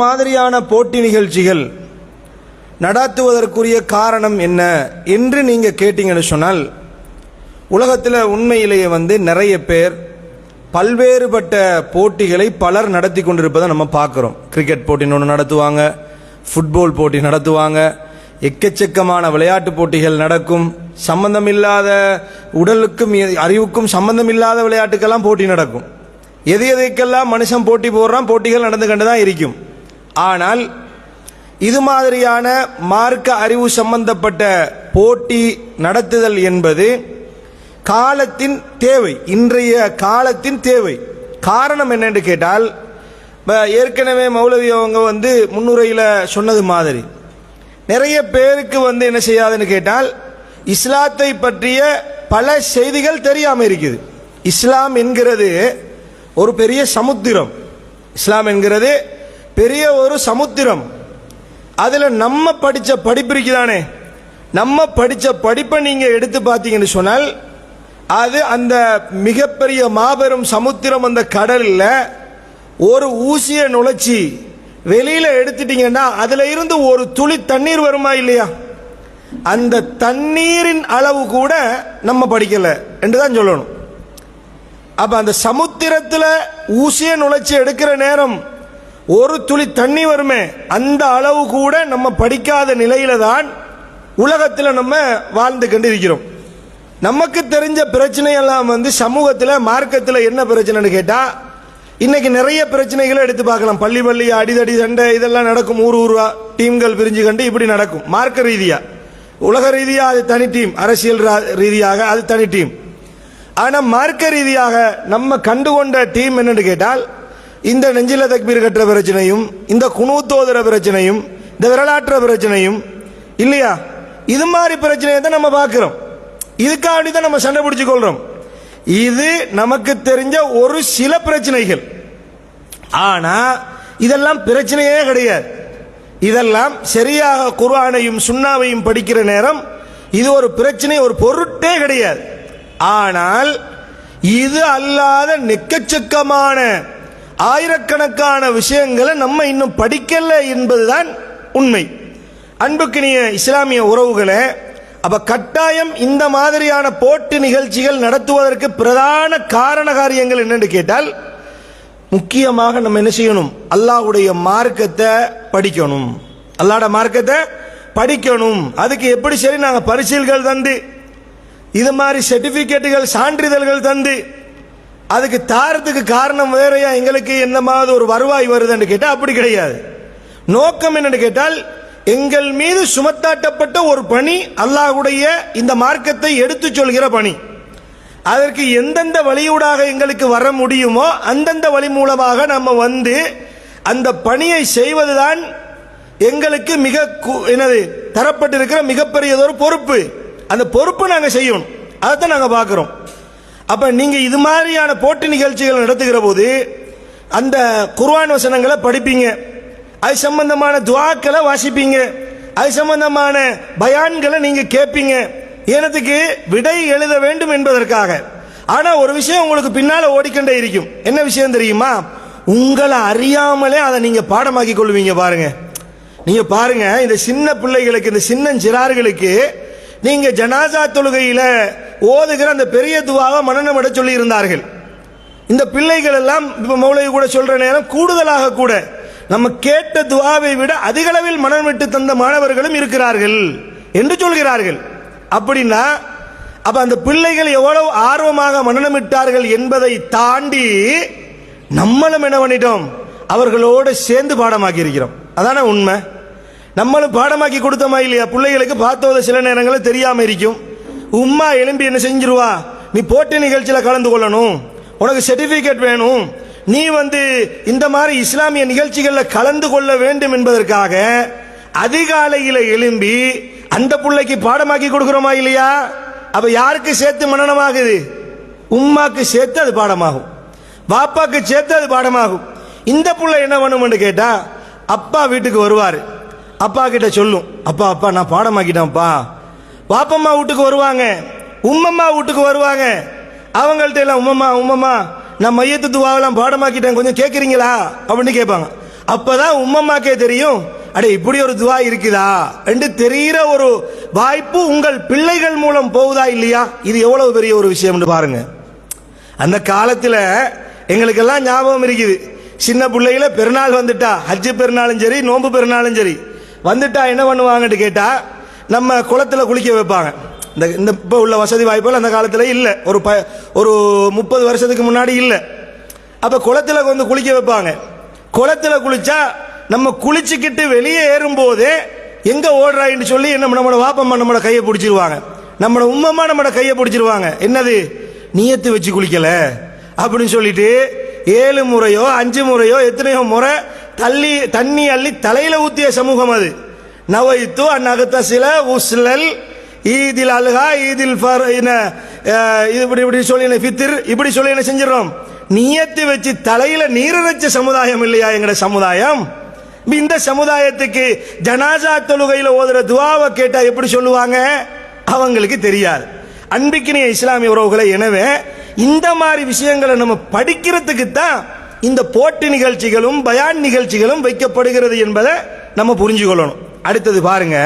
மாதிரியான போட்டி நிகழ்ச்சிகள் நடத்துவதற்குரிய காரணம் என்ன என்று நீங்க கேட்டீங்கன்னு சொன்னால், உலகத்தில் உண்மையிலேயே நிறைய பேர் பல்வேறுபட்ட போட்டிகளை பலர் நடத்தி கொண்டிருப்பதை நம்ம பார்க்குறோம். கிரிக்கெட் போட்டி ஒன்று நடத்துவாங்க, ஃபுட்பால் போட்டி நடத்துவாங்க, எக்கச்சக்கமான விளையாட்டு போட்டிகள் நடக்கும். சம்பந்தமில்லாத உடலுக்கும் அறிவுக்கும் சம்பந்தமில்லாத விளையாட்டுக்கெல்லாம் போட்டி நடக்கும். எது எதுக்கெல்லாம் மனுஷன் போட்டி போடுறான், போட்டிகள் நடந்து கண்டு தான் இருக்கும். ஆனால் இது மாதிரியான மார்க்க அறிவு சம்பந்தப்பட்ட போட்டி நடத்துதல் என்பது காலத்தின் தேவை, இன்றைய காலத்தின் தேவை. காரணம் என்னென்று கேட்டால், ஏற்கனவே மௌலவி அவங்க முன்னுரையில் சொன்னது மாதிரி நிறைய பேருக்கு என்ன செய்யாதுன்னு கேட்டால், இஸ்லாத்தை பற்றிய பல செய்திகள் தெரியாமல் இருக்குது. இஸ்லாம் என்கிறது ஒரு பெரிய சமுத்திரம். இஸ்லாம் என்கிறது பெரிய ஒரு சமுத்திரம். அதில் நம்ம படித்த படிப்பு இருக்குதானே, நம்ம படித்த படிப்பை நீங்கள் எடுத்து பார்த்தீங்கன்னு சொன்னால், அது அந்த மிகப்பெரிய மாபெரும் சமுத்திரம், அந்த கடலில் ஒரு ஊசியை நுழைச்சி வெளியில் எடுத்துட்டீங்கன்னா அதில் இருந்து ஒரு துளி தண்ணீர் வருமா இல்லையா? அந்த தண்ணீரின் அளவு கூட நம்ம படிக்கலை என்று தான் சொல்லணும். அப்போ அந்த சமுத்திரத்தில் ஊசியை நுழைச்சி எடுக்கிற நேரம் ஒரு துளி தண்ணி வருமே, அந்த அளவு கூட நம்ம படிக்காத நிலையில தான் உலகத்தில் நம்ம வாழ்ந்து கொண்டிருக்கிறோம். நமக்கு தெரிஞ்ச பிரச்சனையெல்லாம் சமூகத்தில் மார்க்கத்தில் என்ன பிரச்சனைன்னு கேட்டால், இன்னைக்கு நிறைய பிரச்சனைகளை எடுத்து பார்க்கலாம். பள்ளி அடிதடி சண்டை இதெல்லாம் நடக்கும். ஊரா டீம்கள் பிரிஞ்சு கண்டு இப்படி நடக்கும். மார்க்க ரீதியா, உலக ரீதியாக அது தனி டீம், அரசியல் ரீதியாக அது தனி டீம். ஆனால் மார்க்க ரீதியாக நம்ம கண்டுகொண்ட டீம் என்னன்னு கேட்டால், இந்த நெஞ்சில தக்பீர் கட்டுற பிரச்சனையும், இந்த குனூத்தோதுற பிரச்சனையும், இந்த விரலாற்ற பிரச்சனையும் இல்லையா, இது மாதிரி பிரச்சனையை தான் நம்ம பார்க்கிறோம். இதுக்காக தான் நம்ம சண்டை பிடிச்சு கொள்றோம். இது நமக்கு தெரிஞ்ச ஒரு சில பிரச்சனைகள். ஆனா இதெல்லாம் பிரச்சனையே கிடையாது. இதெல்லாம் சரியாக குர்ஆனையும் சுன்னாவையும் படிக்கிற நேரம் இது ஒரு பிரச்சனை, ஒரு பொருட்டே கிடையாது. ஆனால் இது அல்லாத நெக்கச்சக்கமான ஆயிரக்கணக்கான விஷயங்களை நம்ம இன்னும் படிக்கல என்பதுதான் உண்மை. அன்புக்கினிய இஸ்லாமிய உறவுகளே, அப்ப கட்டாயம் இந்த மாதிரியான போட்டி நிகழ்ச்சிகள் நடத்துவதற்கு பிரதான காரண காரியங்கள் என்னன்னு கேட்டால், முக்கியமாக நம்ம என்ன செய்யணும்? அல்லாஹ்வுடைய மார்க்கத்தை படிக்கணும். அல்லாஹ்வுடைய மார்க்கத்தை படிக்கணும். அதுக்கு எப்படி சரி, நாங்க பரிசீல்கள் தந்து, இது மாதிரி சர்டிபிகேட்டுகள் சான்றிதழ்கள் தந்து அதுக்கு தாரத்துக்கு காரணம் வேறையா, எங்களுக்கு என்ன மாதிரி ஒரு வருவாய் வருதுன்னு கேட்டால் அப்படி கிடையாது. நோக்கம் என்னன்னு கேட்டால், எங்கள் மீது சுமத்தாட்டப்பட்ட ஒரு பணி அல்லாஹ்வுடைய இந்த மார்க்கத்தை எடுத்து சொல்கிற பணி. அதற்கு எந்தெந்த வழியூடாக எங்களுக்கு வர முடியுமோ அந்தந்த வழி மூலமாக நம்ம அந்த பணியை செய்வதுதான் எங்களுக்கு மிக தரப்பட்டிருக்கிற மிகப்பெரியதொரு பொறுப்பு. அந்த பொறுப்பை நாங்கள் செய்யணும். அதைத்தான் நாங்கள் பார்க்கிறோம். அப்ப நீங்க இது மாதிரியான போட்டி நிகழ்ச்சிகள் நடத்துகிற போது அந்த குர்ஆன் வசனங்களை படிப்பீங்க, அது சம்பந்தமான துஆக்களை வாசிப்பீங்க, அது சம்பந்தமான பயான்களை நீங்க கேட்பீங்க. ஏனத்துக்கு விடை எழுத வேண்டும் என்பதற்காக. ஆனா ஒரு விஷயம் உங்களுக்கு பின்னால ஓடிக்கொண்டே இருக்கும். என்ன விஷயம் தெரியுமா? உங்களை அறியாமலே அதை நீங்க பாடமாக்கி கொள்வீங்க. பாருங்க, நீங்க பாருங்க, இந்த சின்ன பிள்ளைகளுக்கு, இந்த சின்னஞ்சிறார்களுக்கு நீங்க ஜனாசா தொழுகையில ஓதுகிற அந்த பெரிய துவாவை மனநமிட சொல்லி இருந்தார்கள். இந்த பிள்ளைகள் எல்லாம் இப்ப மௌலவி கூட சொல்ற நேரம் கூடுதலாக கூட நம்ம கேட்ட துவாவை விட அதிக அளவில் மனநமிட்டு தந்த மாணவர்களும் இருக்கிறார்கள் என்று சொல்கிறார்கள். அப்படின்னா அப்ப அந்த பிள்ளைகள் எவ்வளவு ஆர்வமாக மனநமிட்டார்கள் என்பதை தாண்டி நம்மளும் என்ன பண்ணிட்டோம்? அவர்களோடு சேர்ந்து பாடமாக்கி இருக்கிறோம். அதான உண்மை. நம்மளும் பாடமாக்கி கொடுத்தோமா இல்லையா? பிள்ளைகளுக்கு பார்த்தோத சில நேரங்களில் தெரியாம இருக்கும். உம்மா எழும்பி என்ன செஞ்சிருவா, நீ போட்டி நிகழ்ச்சியில் கலந்து கொள்ளணும், உனக்கு சர்டிபிகேட் வேணும், நீ இந்த மாதிரி இஸ்லாமிய நிகழ்ச்சிகளில் கலந்து கொள்ள வேண்டும் என்பதற்காக அதிகாலையில் எழும்பி அந்த பிள்ளைக்கு பாடமாக்கி கொடுக்கிறோமா இல்லையா? அப்ப யாருக்கு சேர்த்து மனனமாகுது? உம்மாக்கு சேர்த்து அது பாடமாகும், பாப்பாக்கு சேர்த்து அது பாடமாகும். இந்த பிள்ளை என்ன பண்ணும்னு கேட்டா, அப்பா வீட்டுக்கு வருவாரு, அப்பா கிட்ட சொல்லும், அப்பா அப்பா நான் பாடமாக்கிட்டேன்ப்பா. பாப்பம்மா வீட்டுக்கு வருவாங்க, உம்மம்மா வீட்டுக்கு வருவாங்க, அவங்கள்ட்ட எல்லாம் உம்மம்மா நான் மையத்து துவாவெல்லாம் பாடமாக்கிட்டேன், கொஞ்சம் கேட்குறீங்களா அப்படின்னு கேட்பாங்க. அப்பதான் உம்மம்மாக்கே தெரியும், அடே இப்படி ஒரு துவா இருக்குதா என்று தெரிகிற ஒரு வாய்ப்பு உங்கள் பிள்ளைகள் மூலம் போகுதா இல்லையா? இது எவ்வளவு பெரிய ஒரு விஷயம் பாருங்க. அந்த காலத்தில் எங்களுக்கெல்லாம் ஞாபகம் இருக்குது, சின்ன பிள்ளைகள பெருநாள் வந்துட்டா, ஹஜ்ஜு பெருநாளும் சரி நோன்பு பெருநாளும் சரி வந்துட்டா என்ன பண்ணுவாங்கன்னு கேட்டா, நம்ம குளத்துல குளிக்க வைப்பாங்க. இந்த இப்போ உள்ள வசதி வாய்ப்புகள் அந்த காலத்தில் இல்லை, ஒரு 30 வருஷத்துக்கு முன்னாடி இல்லை. அப்ப குளத்துல வந்து குளிக்க வைப்பாங்க. குளத்துல குளிச்சா நம்ம குளிச்சுக்கிட்டு வெளியே ஏறும்போது எங்க ஓடுறாயின்னு சொல்லி நம்மளோட வாப்பம்மா நம்மளோட கையை பிடிச்சிருவாங்க, நம்மளோட உம்மம்மா நம்மளோட கையை பிடிச்சிருவாங்க. என்னது, நியத்து வச்சு குளிக்கல அப்படின்னு சொல்லிட்டு 7 முறையோ 5 முறையோ எத்தனையோ முறை தண்ணி அள்ளி தலையில ஊத்திய சமூகம் அது. நவைத்து அந்நகத்தசில உஸ்லல் ஈதில் அல்ஹா ஈதில் இப்படி சொல்லி ஃபித்ர் இப்படி சொல்லி என்ன செஞ்சிடறோம், நியத்து வச்சு தலையில நீரரைச்ச சமுதாயம் இல்லையா எங்கட சமுதாயம்? இந்த சமுதாயத்துக்கு ஜனாசா தொழுகையில் ஓதுற துவாவை கேட்டா எப்படி சொல்லுவாங்க? அவங்களுக்கு தெரியாது. அன்பிக்கினிய இஸ்லாமிய உறவுகளை, எனவே இந்த மாதிரி விஷயங்களை நம்ம படிக்கிறதுக்கு தான் இந்த போட்டி நிகழ்ச்சிகளும் பயான் நிகழ்ச்சிகளும் வைக்கப்படுகிறது என்பதை நம்ம புரிஞ்சுக்கொள்ளணும். அடுத்தது பாருங்க,